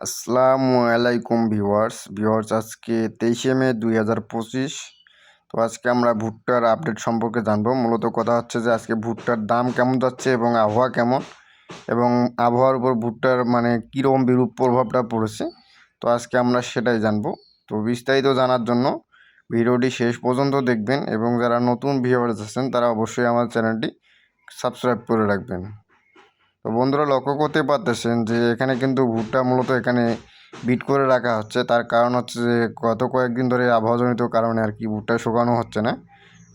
আসসালামু আলাইকুম ভিউয়ার্স আজকে 23শে মে 2025। তো আজকে আমরা ভুট্টার আপডেট সম্পর্কে জানবো। মূলত কথা হচ্ছে যে আজকে ভুট্টার দাম কেমন যাচ্ছে এবং আবহাওয়া কেমন, এবং আবহাওয়ার উপর ভুট্টার মানে কীরকম বিরূপ প্রভাবটা পড়েছে। তো আজকে আমরা সেটাই জানবো। তো বিস্তারিত জানার জন্য ভিডিওটি শেষ পর্যন্ত দেখবেন, এবং যারা নতুন ভিউয়ার্স আছেন তারা অবশ্যই আমার চ্যানেলটি সাবস্ক্রাইব করে রাখবেন। তো বন্ধুরা, লক্ষ্য করতে পারতেছেন যে এখানে কিন্তু ভুট্টা মূলত এখানে বিট করে রাখা হচ্ছে। তার কারণ হচ্ছে যে গত কয়েকদিন ধরে আবহাওয়াজনিত কারণে আর কি ভুট্টা শুকানো হচ্ছে না।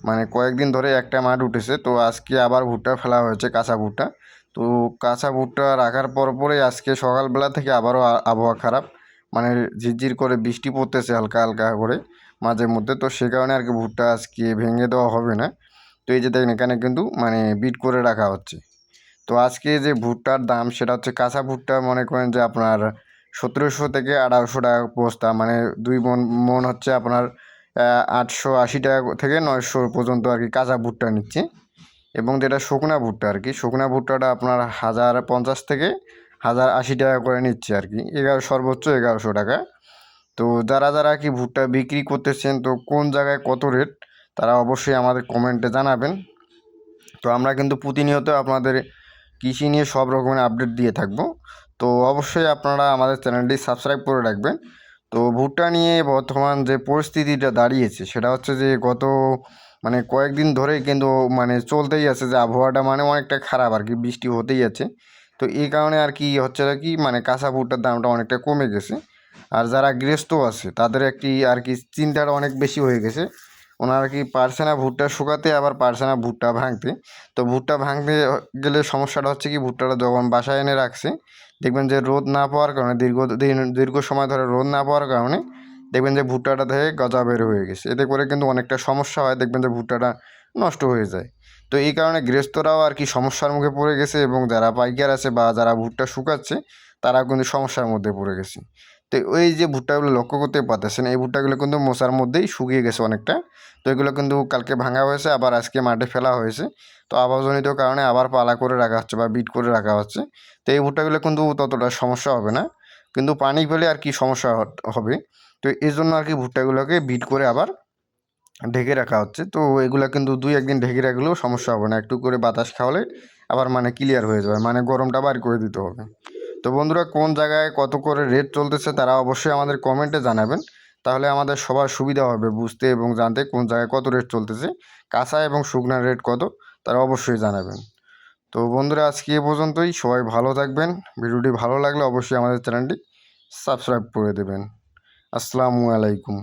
মানে কয়েকদিন ধরে একটা মাঠ উঠেছে, তো আজকে আবার ভুট্টা ফেলা হয়েছে, কাঁচা ভুট্টা। তো কাঁচা ভুট্টা রাখার পরে আজকে সকালবেলা থেকে আবারও আবহাওয়া খারাপ, মানে ঝিরঝির করে বৃষ্টি পড়তেছে হালকা হালকা করে মাঝে মধ্যে। তো সে কারণে আর কি ভুট্টা আজকে ভেঙে দেওয়া হবে না। তো এই যে দেখেন এখানে কিন্তু মানে বিট করে রাখা হচ্ছে। তো আজকে যে ভুট্টার দাম সেটা হচ্ছে কাঁচা ভুট্টা মনে করেন যে আপনার 1700 থেকে 1800 টাকা বস্তা, মানে 2 মন হচ্ছে আপনার 880 টাকা থেকে 900 পর্যন্ত আর কি কাঁচা ভুট্টা নিচ্ছে। এবং যেটা শুকনা ভুট্টা আর কি, শুকনা ভুট্টাটা আপনার 1050 থেকে 1080 টাকা করে নিচ্ছে আর কি, সর্বোচ্চ 1100 টাকা। তো যারা যারা কি ভুট্টা বিক্রি করতেছেন, তো কোন জায়গায় কত রেট তারা অবশ্যই আমাদের কমেন্টে জানাবেন। তো আমরা কিন্তু প্রতিনিয়ত আপনাদের কৃষি নিয়ে সব রকমের আপডেট দিয়ে থাকবো। তো অবশ্যই আপনারা আমাদের চ্যানেলটি সাবস্ক্রাইব করে রাখবেন। তো ভুট্টা নিয়ে বর্তমান যে পরিস্থিতিটা দাঁড়িয়েছে সেটা হচ্ছে যে গত মানে কয়েকদিন ধরেই কিন্তু মানে চলতেই আছে যে আবহাওয়াটা মানে অনেকটা খারাপ আর কি, বৃষ্টি হতেই আছে। তো এই কারণে আর কি হচ্ছে কি মানে কাঁচা ভুট্টার দামটা অনেকটা কমে গেছে। আর যারা গৃহস্থ আছে তাদের একটি আর কি চিন্তাটা অনেক বেশি হয়ে গেছে। ওনারা কি পারছে না ভুট্টা শুকাতে, আবার পারছে না ভুট্টা ভাঙতে। তো ভুট্টা ভাঙতে গেলে সমস্যাটা হচ্ছে কি, ভুট্টাটা যখন বাসায় এনে রাখছে দেখবেন যে রোদ না পাওয়ার কারণে, দীর্ঘ সময় ধরে রোদ না পাওয়ার কারণে দেখবেন যে ভুট্টাটা থেকে গজা বের হয়ে গেছে। এতে করে কিন্তু অনেকটা সমস্যা হয়, দেখবেন যে ভুট্টাটা নষ্ট হয়ে যায়। তো এই কারণে গৃহস্থরাও আর কি সমস্যার মুখে পড়ে গেছে, এবং যারা পাইকার আছে বা যারা ভুট্টা শুকাচ্ছে তারাও কিন্তু সমস্যার মধ্যে পড়ে গেছে। তো ওই যে ভুট্টাগুলো লক্ষ্য করতে পারতেছেন, এই ভুট্টাগুলো কিন্তু মশার মধ্যেই শুকিয়ে গেছে অনেকটা। তো এগুলো কিন্তু কালকে ভাঙা হয়েছে, আবার আজকে মাঠে ফেলা হয়েছে। তো আবহাওয়াজনিত কারণে আবার পালা করে রাখা হচ্ছে বা বিট করে রাখা হচ্ছে। তো এই ভুট্টাগুলো কিন্তু ততটা সমস্যা হবে না, কিন্তু পানি পেলে আর কি সমস্যা হবে। তো এই জন্য আর কি ভুট্টাগুলোকে বিট করে আবার ঢেকে রাখা হচ্ছে। তো এগুলো কিন্তু 2-1 দিন ঢেকে রাখলেও সমস্যা হবে না, একটু করে বাতাস খাওয়ালে আবার মানে ক্লিয়ার হয়ে যাবে, মানে গরমটা বার করে দিতে হবে। তো বন্ধুরা, কোন জায়গায় কত করে রেট চলতেছে তারা অবশ্যই আমাদের কমেন্টে জানাবেন। তাহলে আমাদের সবার সুবিধা হবে বুঝতে এবং জানতে কোন জায়গায় কত রেট চলতেছে, কাঁচা এবং শুকনার রেট কত তারা অবশ্যই জানাবেন। তো বন্ধুরা, আজকে এ পর্যন্তই। সবাই ভালো থাকবেন। ভিডিওটি ভালো লাগলে অবশ্যই আমাদের চ্যানেলটি সাবস্ক্রাইব করে দেবেন। আসসালামু আলাইকুম।